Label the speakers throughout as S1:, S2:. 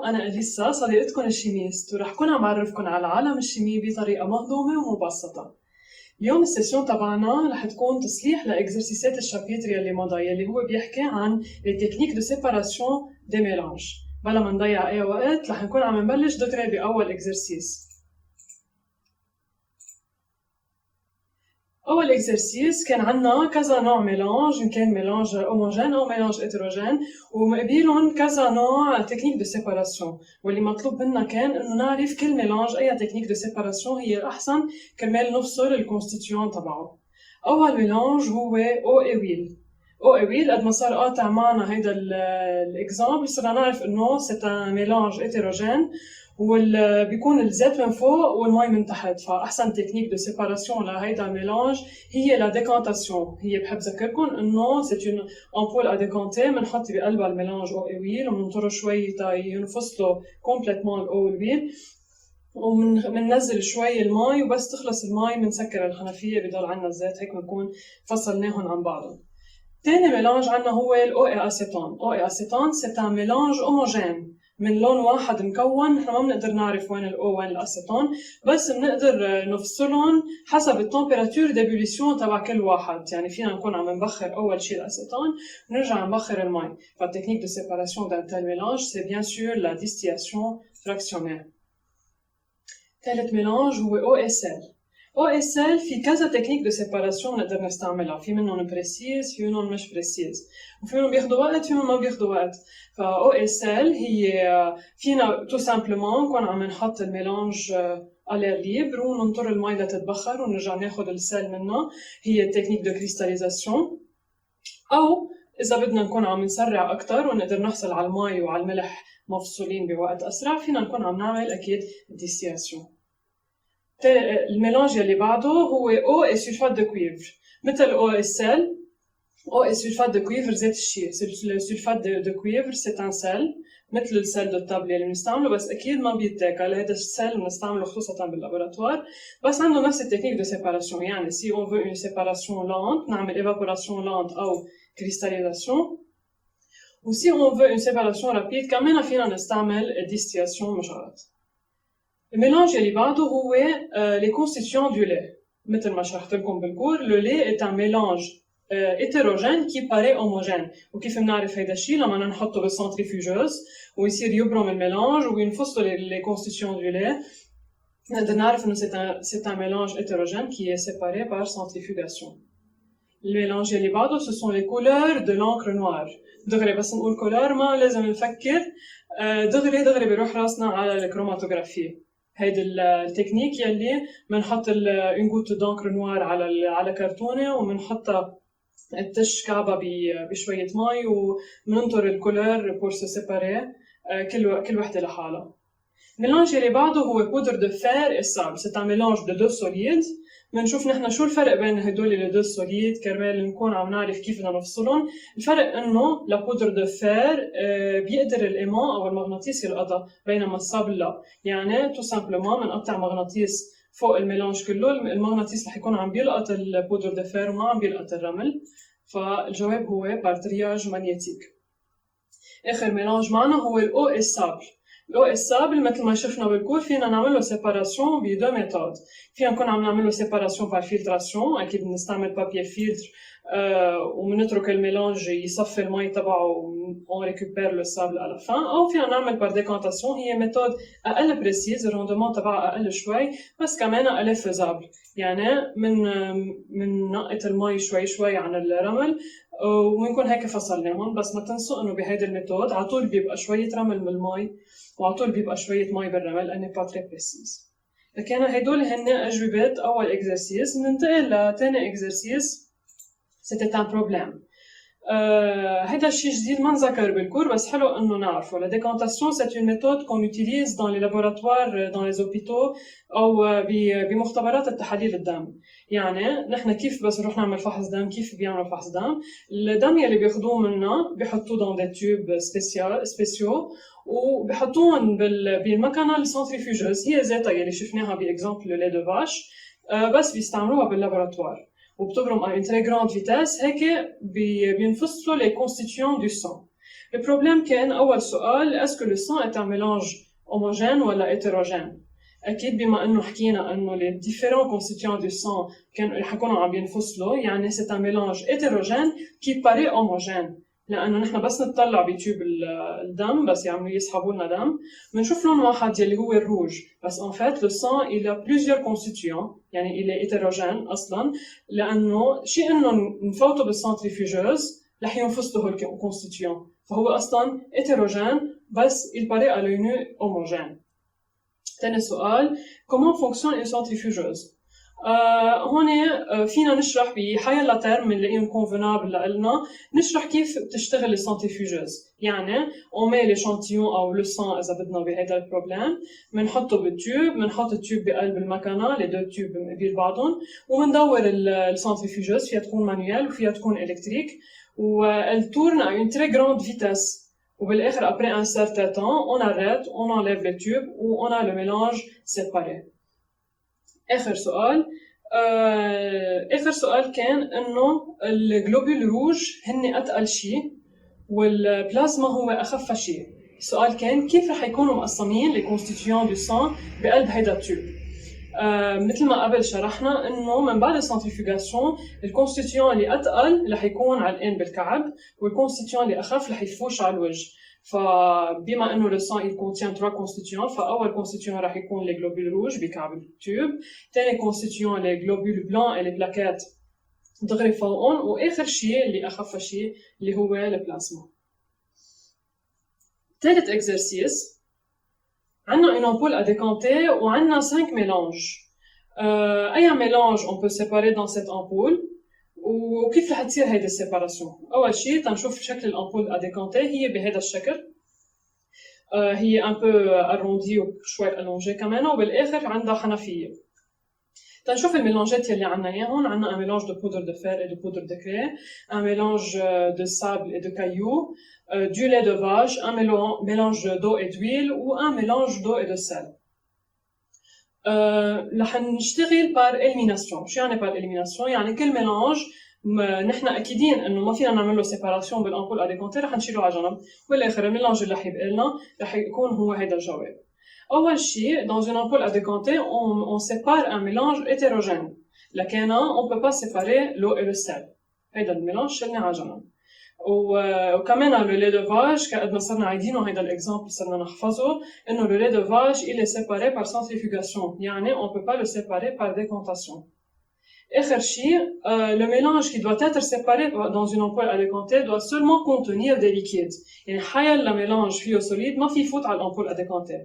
S1: أنا أليسا صديقتكم الشيميست ورح كون عم بعرفكم على عالم الشيمي بطريقة مهضومة ومبسطة. اليوم السيشن تبعنا رح تكون تصليح لإكزرسيسات الشابيتر يلي مضى يلي هو بيحكي عن les techniques de séparation des mélanges. بلا ما نضيع أي وقت رح نكون عم نبلش دغري بأول إكزرسيس. أول إكزرسيس كان عنا كذا نوع ميلانج، إن كان ميلانج هوموجين أو ميلانج هيتروجين، ومقابلهم كذا نوع تكنيك دو سيباراسيون، واللي مطلوب منا كان إنه نعرف كل ميلانج أي تكنيك دو سيباراسيون هي الأحسن كرمال نفصل الكونستيتيون تبعه. أول ميلانج هو أو إي ويل. أو إي ويل قد ما صار قاطع معنا هيدا الإكزامبل صرنا نعرف إنه سيت ان ميلانج هيتروجين بيكون الزيت من فوق والمي من تحت، فأحسن تكنيك دو سيباراسيون لهيدا الميلانج هي لا ديكانتاسيون. هي بحب ذكركم إنه سيت اون أمبول أ ديكانتي، بنحط بقلبها الميلانج أو إي ويل وبننطره شوي تا ينفصلوا كومبليتمون الأو والويل، ومننزل شوي المي وبس تخلص المي منسكر الحنفية بضل عنا الزيت، هيك بنكون فصلناهم عن بعضهم. تاني ميلانج عنا هو الأو إي أسيتون. أو إي أسيتون سيت ان ميلانج هوموجين من لون واحد مكون، نحن ما بنقدر نعرف وين الأو وين الأسيتون، بس بنقدر نفصلهم حسب التمبيراتور ديبوليسيون تبع كل واحد. يعني فينا نكون عم نبخر أول شيء الأسيتون ونرجع نبخر المي. فالتكنيك دو سيباراسيون دان تال ميلانج سي بيان سور لا ديستياسيون فراكسيونير. ثالث ميلانج هو او اس ال. او اس ال في كذا تكنيك دو سيباراسيون نقدر نستعملها، في منهم بريسيز في منهم مش بريسيز، وفي منهم بياخدوا وقت في منهم ما بياخدوا وقت. فا او اس ال هي فينا تو سامبلومون نكون عم نحط الميلانج على ليبر وننطر المي لتتبخر ونرجع ناخد السيل منها، هي التكنيك دو كريستاليزاسيون. او اذا بدنا نكون عم نسرع اكثر ونقدر نحصل على المي وعلى الملح مفصولين بوقت اسرع، فينا نكون عم نعمل اكيد ديستياسيون. الميلانج اللي بعده هو او اي سلفات دو كويفر، مثل او اس ال. او اي سلفات دو كويفر ذات الشيء. السلفات دو كويفر سيت ان سيل مثل السيل دو الطابل اللي بنستعمله، بس اكيد ما بيتاكل. هذا السيل بنستعمله خصوصا باللابوراتوار، بس عنده نفس التكنيك دو سيباراسيون. يعني سي اون فو اون سيباراسيون لانت نعمل ايفابوراسيون لانت او كريستاليزاسيون، وسي اون فو اون سيباراسيون رابيد كمان فينا نستعمل ديستياسيون مجرد. الميلانج اللي بعده هو لي كونستيتيون دو لي. مثل ما شرحت لكم بالكور، لو لي est un mélange hétérogène qui paraît homogène. وكيف بنعرف هيدا الشيء؟ لما نحطه بالسنتريفيوجوز ويصير يبرم الميلانج وينفصلوا لي كونستيتيون دو لي، نقدر نعرف انه c'est un mélange hétérogène qui est séparé par centrifugation. الميلانج اللي بعده ce sont les couleurs de l'encre noire. دغري بس نقول كولور ما لازم نفكر، دغري بيروح راسنا على الكروماتوغرافي. هيدي التكنيك يلي بنحط اون غوت دونكر نوار على كرتونه وبنحطها تش كعبه بشويه مي وبننطر الكولور بور سو سيباري كل وحده لحالها. الميلانج اللي بعده هو بودر دو فير اي سابل. سي ان ميلانج دو دو سوليد. بنشوف نحن شو الفرق بين هدول لي دو سوليد كرمال نكون عم نعرف كيف بدنا نفصلهم. الفرق انه لا بودر دو فير بيقدر الايمان او المغناطيس يلقطها، بينما الصابل لا. يعني تو سامبلومون بنقطع مغناطيس فوق الميلانج كله، المغناطيس رح يكون عم بيلقط البودر دو فير وما عم بيلقط الرمل، فالجواب هو بار ترياج مغناطيسي. اخر ميلانج معنا هو الاو اس سابل. لو السابل مثل ما شفنا بالكور فينا نعمل له سيباراسيون بدو ميثود. فينا نكون عم نعمل له سيباراسيون بار فلتراسيون، اكيد بنستعمل بابي فلتر وبنترك الميلانج يصفي المي تبعه اون ريكوبير لو سابل على فان، او فينا نعمل بار ديكانتاسيون. هي ميثود اقل بريسيز، الروندمون تبعها اقل شوي، بس كمان اقل فيزابل. يعني من نقط المي شوي عن الرمل وبنكون هيك فصلناهم. بس ما تنسوا انه بهيدي الميثود على طول بيبقى شويه رمل من المي وعلى طول بيبقى شويه مي بالرمل، اني با تري بريسيز. لكن هدول هن اجوبات اول اكزرسيس. بننتقل لثاني اكزرسيس، سيتي ان بروبليم. هيدا الشيء جديد ما نذكر بالكور، بس حلو انه نعرفه. لا ديكانتاسيون سيت اون ميثود كون يوتيليز دون لي لابوراتوار دون لي زوبيتو او بمختبرات التحاليل الدم. يعني نحن كيف بس نروح نعمل فحص دم، كيف بيعملوا فحص دم؟ الدم يلي بياخذوه منا بيحطوه دون دي تيوب سبيسيو وبحطوهم بالمكنه السنتريفيوجوز، هي ذاتها يلي شفناها باكزامبل لو لي دو فاش، بس بيستعملوها باللابوراتوار وبتبرم à une très grande vitesse. هيك بينفصلوا les constituants du sang. البروبليم كان أول سؤال est-ce que le sang est un mélange homogène ولا hétérogène؟ أكيد بما إنه حكينا إنه les différents constituants du sang كانوا حيكونوا عم ينفصلوا يعني c'est un mélange hétérogène qui paraît homogène لأنه نحن بس نطلع بتيوب الدم بس يعملوا يسحبوا لنا دم بنشوف لون واحد يلي هو الروج بس en fait le sang il a plusieurs constituants يعني il est hétérogène أصلاً لأنه شيء إنه نفوته بالسنتريفيجوز رح ينفصلوا هول الكونستيتيون فهو أصلاً hétérogène بس il paraît à l'œil nu homogène. تاني سؤال comment fonctionne une centrifugeuse؟ هون فينا نشرح بحيلا ترم بنلاقيهم convenable لنا نشرح كيف بتشتغل السنتريفيجوز يعني on met l'échantillon أو le sang إذا بدنا بهذا البروبليم بنحطه بالتيوب بنحط التيوب بقلب المكنة les deux تيوب بين بعضهم وبندور السنتريفيجوز فيها تكون مانويل وفيها تكون إلكتريك وelle tourne à une très grande vitesse وبالاخر après un certain temps on arrête on enlève les tubes ou on a le mélange séparé. آخر سؤال كان إنه الجلوبول الروج هن أتقل شيء والبلازما هو أخف شيء. السؤال كان كيف رح يكونوا مقسمين les constituants du sang بقلب هيدا التيوب. مثل ما قبل شرحنا إنه من بعد السنتريفيغاسيون الكونستيتيون اللي أتقل رح يكون علقان بالكعب والكونستيتيون اللي أخف رح يفوش على الوجه. فبما انه le sang il contient trois constituants فاول constituant راح يكون les globules rouges بكعب التيوب ثاني constituant les globules blancs et les plaquettes دغري فوقهم واخر شيء اللي اخف شيء اللي هو البلازما. ثالث exercice عندنا une ampoule à décanter وعندنا 5 mélanges. اي mélange on peut séparer dans cette ampoule وكيف رح تصير هيدي السيباراسيون؟ أول شيء تنشوف شكل الأمبول أديكانتي هي بهذا الشكل هي un peu arrondie وشوي allongée كمان وبالآخر عندها حنفية. تنشوف الميلانجات يلي عنا إياهم عنا un mélange de poudre de fer et de poudre de craie, un mélange de sable et de cailloux, du lait de vache, un mélange d'eau et d'huile ou un mélange d'eau et de sel. رح نشتغل par élimination. شو يعني par élimination؟ يعني كل ميلانج نحن اكيدين انه ما فينا نعمل له سيباراسيون بالامبول اديكونتي رح نشيله على جنب بالاخر الميلانج اللي رح يبقى لنا رح يكون هو هيدا الجواب. اول شيء dans une ampoule à décanter on sépare un mélange hétérogène لكن on peut pas séparer l'eau et le sel. هيدا الميلانج شلناه على جنب. وكمان le lait de vache كقد ما صرنا عايدينه هيدا الاكزامبل صرنا نحفظه انه le lait de vache il est séparé par centrifugation يعني on peut pas le séparer par décantation. آخر شيء le mélange qui doit être séparé dans une ampoule à décanter doit seulement contenir des liquides يعني حيلا mélange فيه solide ما في يفوت على الامبول à décanter.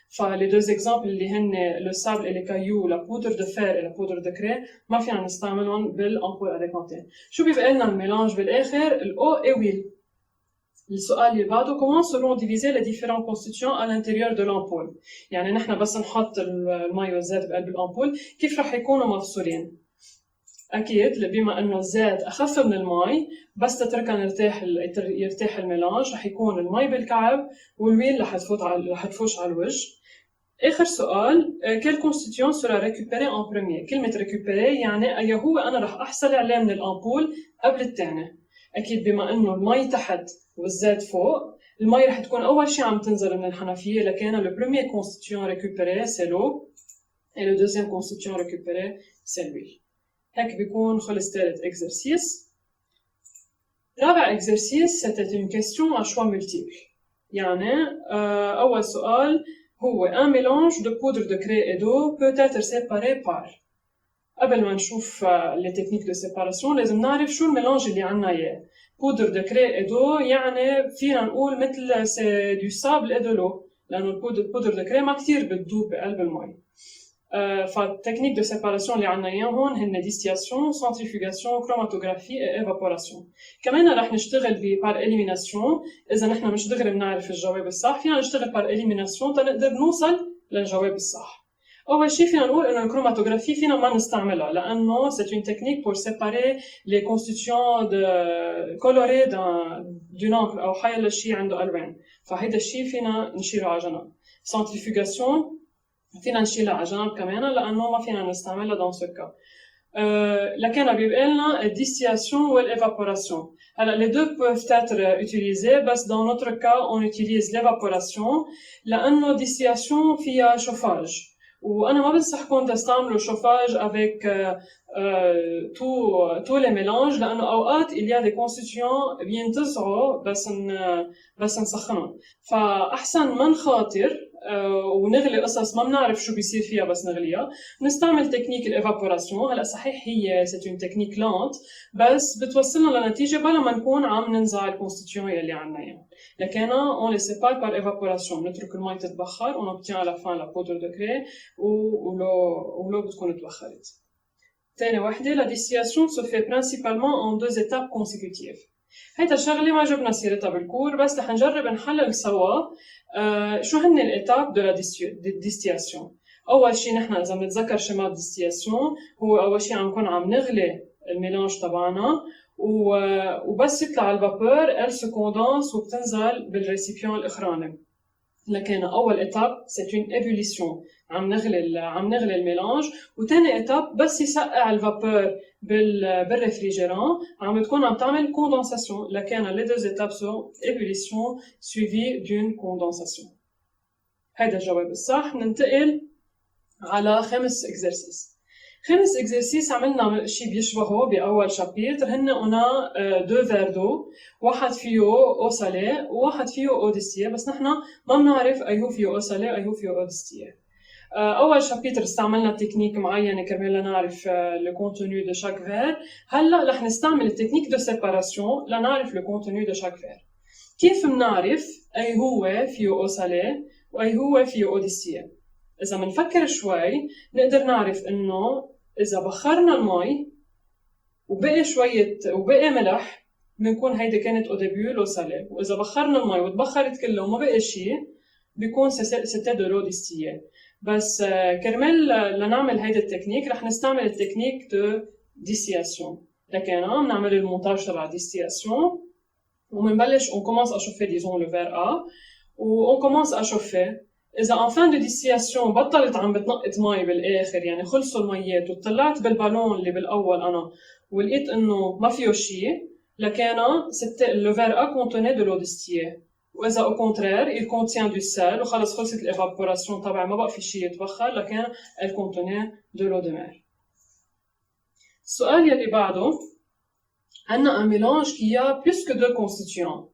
S1: فلي deux exemples اللي هن le sable et les cailloux la poudre de fer et la poudre de craie ما فينا نستعملهم بالامبول à décanter. شو بيبقى لنا الميلانج بالاخر l'eau et huile. السؤال اللي بعده comment seront divisés les différents constituants à l'intérieur de l'ampoule يعني نحن بس نحط المي والزيت بقلب الامبول كيف رح يكونوا مفصولين؟ أكيد بما إنه الزيت أخف من المي بس تتركها يرتاح الميلانج رح يكون المي بالكعب والويل رح تفوش على الوجه. آخر سؤال quel constituant sera récupéré en premier؟ كلمة récupéré يعني أي هو أنا رح أحصل عليه من الأمبول قبل الثاني. أكيد بما إنه المي تحت والزيت فوق المي رح تكون أول شيء عم تنزل من الحنفية لكن le premier constituant récupéré c'est l'eau et le deuxième constituant récupéré c'est l'huile. هيك بيكون خلص ثالث exercice. رابع exercice c'était une question à choix multiple. يعني أول سؤال هو un mélange de poudre de craie et d'eau peut être séparé par. قبل ما نشوف les techniques de séparation لازم نعرف شو الميلانج اللي عنا إياه. poudre de craie et d'eau يعني فينا نقول مثل c'est du sable et de l'eau لأنه البودر de craie ما كتير بتدوب بقلب المي. فالتكنيك دو سيباراسيون اللي عنا اياهم هن ديستياسيون، سنتريفيغاسيون، كروماتوغرافي اي ايفابوراسيون. كمان رح نشتغل بار اليميناسيون، اذا نحن مش دغري بنعرف الجواب الصح فينا نشتغل بار اليميناسيون تنقدر نوصل للجواب الصح. اول شيء فينا نقول انه الكروماتوغرافي فينا ما نستعملها لانه c'est une technique pour séparer les constituants de colorés d'une encre او حيلا شيء عنده الوان، فهيدا الشيء فينا نشيله على جنب. سنتريفيغاسيون فينا نشيلها على جنب كمان لانه ما فينا نستعملها dans ce cas. لكن بيبقى لنا الديستillation والévaporation. Alors, les deux peuvent être utilisés, بس dans notre cas, on utilise l'évaporation لأنه distillation فيها chauffage. وأنا ما بنصحكم تستعملوا chauffage avec tous les mélanges لأنه أوقات il y a des constituants بينتزعوا بس نسخنهم. فأحسن ما نخاطر ونغلي قصص ما بنعرف شو بيصير فيها بس نغليها، نستعمل تكنيك الايفابوراسيون. هلا صحيح هي سيت اون تكنيك لانت بس بتوصلنا لنتيجه بلا ما نكون عم ننزع الكونستيتيون يلي عنا اياهم. لكن اون لي سيبار بار ايفابوراسيون، بنترك المي تتبخر اون اوبتيان على فان لا بودر دو كري ولو بتكون تبخرت. ثاني وحده لا ديستيلاسيون سو في برينسيبالمون اون دو ايتاب كونسيكوتيف. هيدا الشغله ما جبنا سيرتها بالكور بس رح نجرب نحلل سوا شو هن الاتاب دو لا ديستيلاسيون. اول شيء نحن اذا بنتذكر شيمات ديستيلاسيون هو اول شيء عم نكون عم نغلي الميلانج تبعنا وبس يطلع الفابور ال سو كوندانس وبتنزل بالريسيبيون الاخراني. لكن اول اتاب سيت اون ايبوليسيون، عم نغلي الميلانج. وثاني اتاب بس يسقع الفابور بالريفريجيران عم بتكون عم تعمل كوندنساسيون. لكن لي دو اتاب سو ايبوليسيون سويفي دون كوندنساسيون. هيدا الجواب الصح. ننتقل على خامس اكزرسيس. خامس اكزرسيس عملنا شيء بيشبهه باول شابيتر، هن انا دو فير دو، واحد فيه او سالي وواحد فيه او ديستيه، بس نحن ما بنعرف ايهو فيه او سالي ايهو فيه او ديستيه. اول شابيتر استعملنا تكنيك معينه كرمال نعرف لو كونتوني دو شاك فير. هلا رح نستعمل التكنيك دو سيباراسيون لنعرف لو كونتوني دو شاك فير. كيف بنعرف اي هو فيه او سالي واي هو فيه او ديستيه؟ إذا منفكر شوي نقدر نعرف إنه إذا بخرنا المي وبقي ملح بنكون هيدي كانت أو ديبيو لو سالي، وإذا بخرنا المي وتبخرت كله وما بقي شيء بيكون سيتي دو لو ديستيي. بس كرمال لنعمل هيدي التكنيك رح نستعمل التكنيك دو ديستيلاسيون. لكن بنعمل المونتاج تبع ديستيلاسيون ومنبلش on commence à chauffer disons le verre A و on commence à chauffer. إذا en fin de distillation بطلت عم بتنقط مي بالآخر، يعني خلصوا الميات وطلعت بالبالون اللي بالأول أنا ولقيت إنه ما فيه شيء، لكن le verre A contenait de l'eau distillée. وإذا au contraire il contient du sel وخلص خلصت l'évaporation تبعي ما بقى في شيء يتبخر، لكن elle contenait de l'eau de mer. السؤال يلي بعده عنا un mélange qui a plus que deux constituants.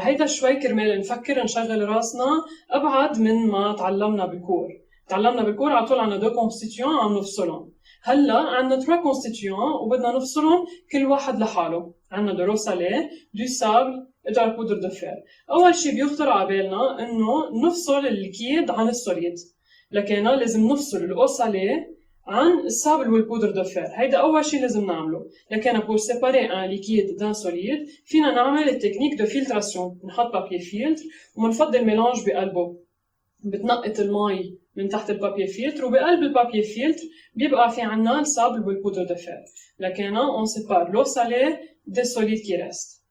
S1: هيدا شوي كرمال نفكر نشغل راسنا ابعد من ما تعلمنا بالكور. تعلمنا بالكور على طول عنا دو كونستيتيون عم نفصلهم. هلا عنا تروا كونستيتيون وبدنا نفصلهم كل واحد لحاله. عنا دو لو سالي، دو سابل، دو البودر دو فير. اول شيء بيخطر على بالنا انه نفصل الليكيد عن السوليد، لكن لازم نفصل الاو سالي عن السابل والبودر دو فير. هيدا اول شيء لازم نعمله. لكن بور سيباري ان ليكيد دان سوليد فينا نعمل التكنيك دو فلتراسيون. بنحط بابي فيلتر وبنفضي الميلانج بقلبه. بتنقط المي من تحت البابي فيلتر وبقلب البابي فيلتر بيبقى في عنا السابل والبودر دو فير. لكن on sépare l'eau salée des solides qui restent.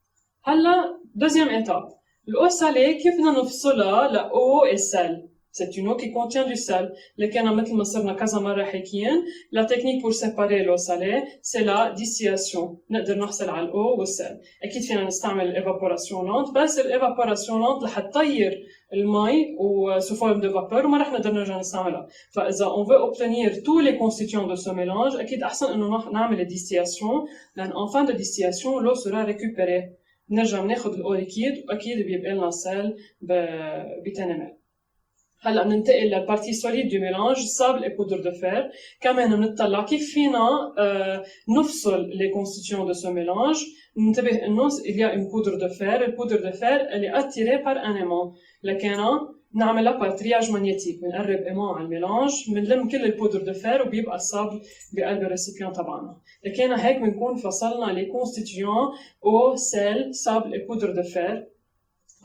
S1: هلا دوزيام ايتاب، الاو سالي كيف بدنا نفصلها لاو et sel. C'est une eau qui contient du sel. لكن مثل ما صرنا كذا مرة حكيين la technique pour séparer l'eau salée c'est la distillation. نقدر نحصل على الاو والسل. اكيد فينا نستعمل الايفابوراسيون لونت، بس الايفابوراسيون لونت رح تطير المي sous forme de vapeur وما رح نقدر نرجع نستعملها. فاذا on veut obtenir tous les constituants de ce mélange اكيد احسن انه نعمل الديستيلاسيون، لان en fin de distillation l'eau sera récupérée. نرجع ناخذ الاو ليكيد واكيد بيبقى لنا سل بتنمل. هلا بننتقل للبارتي سوليد دو ميلانج، سابل et poudre de fer. كمان بنطلع كيف فينا نفصل لي كونستيتيون دو سو ميلانج. ننتبه انه il y a une poudre de fer. البودر دو فير elle est attirée par un aimant، لكن نعملها بار ترياج ماغنيتيك. بنقرب ايمون على الميلانج بنلم كل البودر دو فير وبيبقى السابل بقلب الريسيبيون تبعنا. لكن هيك بنكون فصلنا لي كونستيتيون او سيل سابل et poudre de fer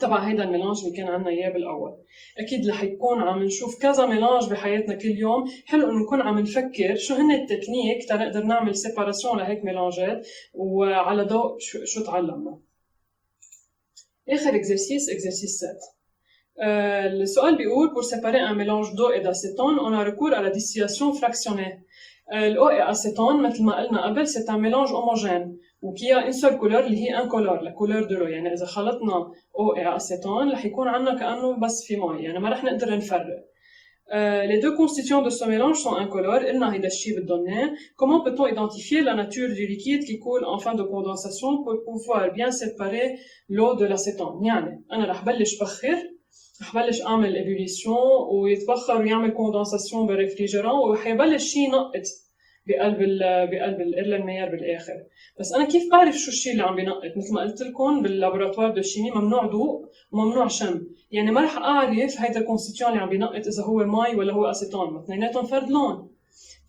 S1: تبع هيدا الميلانج اللي كان عنا اياه بالاول. اكيد رح يكون عم نشوف كذا ميلانج بحياتنا كل يوم، حلو انه نكون عم نفكر شو هن التكنيك تنقدر نعمل سيباراسيون لهيك ميلانجات وعلى ضوء شو تعلمنا. اخر اكزرسيس 7. السؤال بيقول pour séparer un mélange d'eau et d'acétone on a recours à la distillation fractionnée. الاو اي اسيتون مثل ما قلنا قبل سي ان ميلانج هوموجين وكيا ان سول كولور اللي هي ان كولور لا كولور دو لو، يعني اذا خلطنا او اي اسيتون رح يكون عندنا كانه بس في مي، يعني ما رح نقدر نفرق. Les deux constituants de ce mélange sont incolores. Comment peut-on identifier la nature du liquide qui coule en fin de condensation pour pouvoir bien séparer l'eau de l'acétone؟ يعني أنا رح بلش بخر، رح بلش أعمل ébullition ويتبخر ويعمل كوندنساسيون بالريفريجران وحيبلش شي ينقط بقلب الإرلنمير بالآخر. بس أنا كيف بعرف شو الشي اللي عم بينقط؟ مثل ما قلت لكم باللابوراتوار دو شيمي ممنوع ضوء وممنوع شم، يعني ما رح أعرف هيدا الكونستيتيون اللي عم بينقط إذا هو مي ولا هو أسيتون، ما اثنيناتهم فرد لون.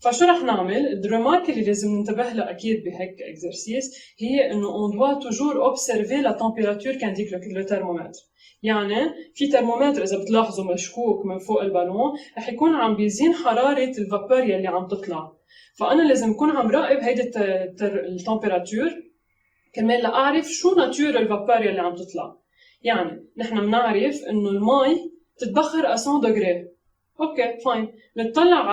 S1: فشو رح نعمل؟ الريمارك اللي لازم ننتبه لها أكيد بهيك إكزرسيس هي إنه on doit toujours observer la température qu'indique le thermomètre. يعني في ترمومتر إذا بتلاحظوا مشكوك من فوق البالون رح يكون عم بيزين حرارة الفابور يلي عم تطلع، فأنا لازم أكون عم راقب هيدي التمبيراتور كرمال لأعرف شو ناتور الفابور يلي عم تطلع. يعني نحن بنعرف إنه المي تتبخر à 100 دوغري، اوكي فاين، نطلع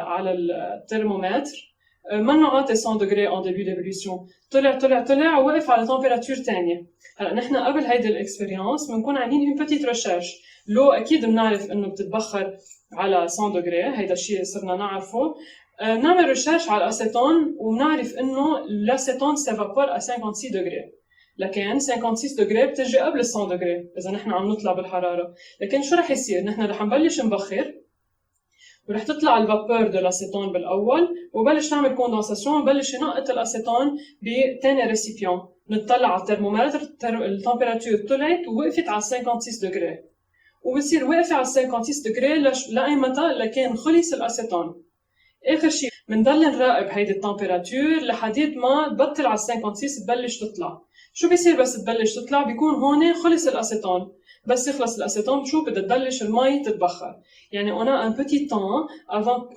S1: على الترمومتر منه عاطي 100 دوغري en début d'ébullition، طلع ووقف على تمبيراتور تانية. هلا نحن قبل هيدي الاكسبيرينس بنكون عاملين اون بتيت ريشيرش، لو اكيد بنعرف انه بتتبخر على 100 دوغري، هيدا الشيء صرنا نعرفه. نعمل ريشيرش على الاسيتون وبنعرف انه الاسيتون سيفابور à 56 دوغري، لكن 56 دوغري بتجي قبل 100 دوغري اذا نحن عم نطلع بالحراره. لكن شو رح يصير؟ نحن رح نبلش نبخر ورح تطلع الفابور دو الاسيتون بالاول وبلش نعمل كوندنساسيون وبلش ينقط الاسيتون بثاني ريسيبيون. نطلع على الترمومتر التمبيراتور طلعت ووقفت على 56 دوغري، وبتصير واقفه على 56 دوغري لاي متى؟ لكن خلص الاسيتون. اخر شيء بنضل نراقب هيدي التمبيراتور لحديت ما تبطل على 56 تبلش تطلع. شو بيصير بس تبلش تطلع؟ بيكون هون خلص الاسيتون، بس يخلص الاسيتون شو بدها تبلش المي تتبخر. يعني on a un petit temps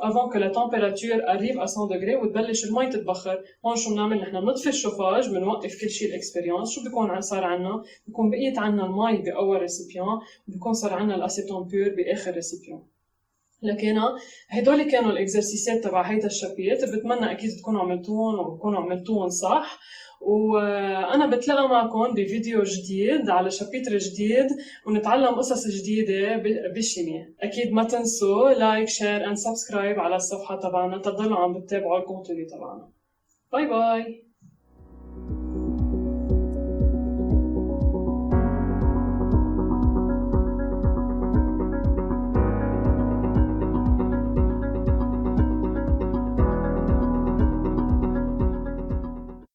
S1: avant que la température arrive à 100 degrés وتبلش المي تتبخر. هون شو بنعمل؟ نحن بنطفي الشوفاج، بنوقف كل شيء الاكسبيرينس. شو بيكون صار عنا؟ بيكون بقيت عنا المي باول ريسيبيون وبيكون صار عنا الاسيتون بيور باخر ريسيبيون. لكن هدول كانوا الاكزرسيسات تبع هيدا الشابيتر، بتمنى اكيد تكونوا عملتوهم وتكونوا عملتوهم صح. وانا بتلاقى معكم بفيديو جديد على شابيتر جديد ونتعلم قصص جديده بالشيمياء. اكيد ما تنسوا لايك شير اند سبسكرايب على الصفحه تبعنا تضلوا عم بتتابعوا الكونتنت تبعنا. باي باي.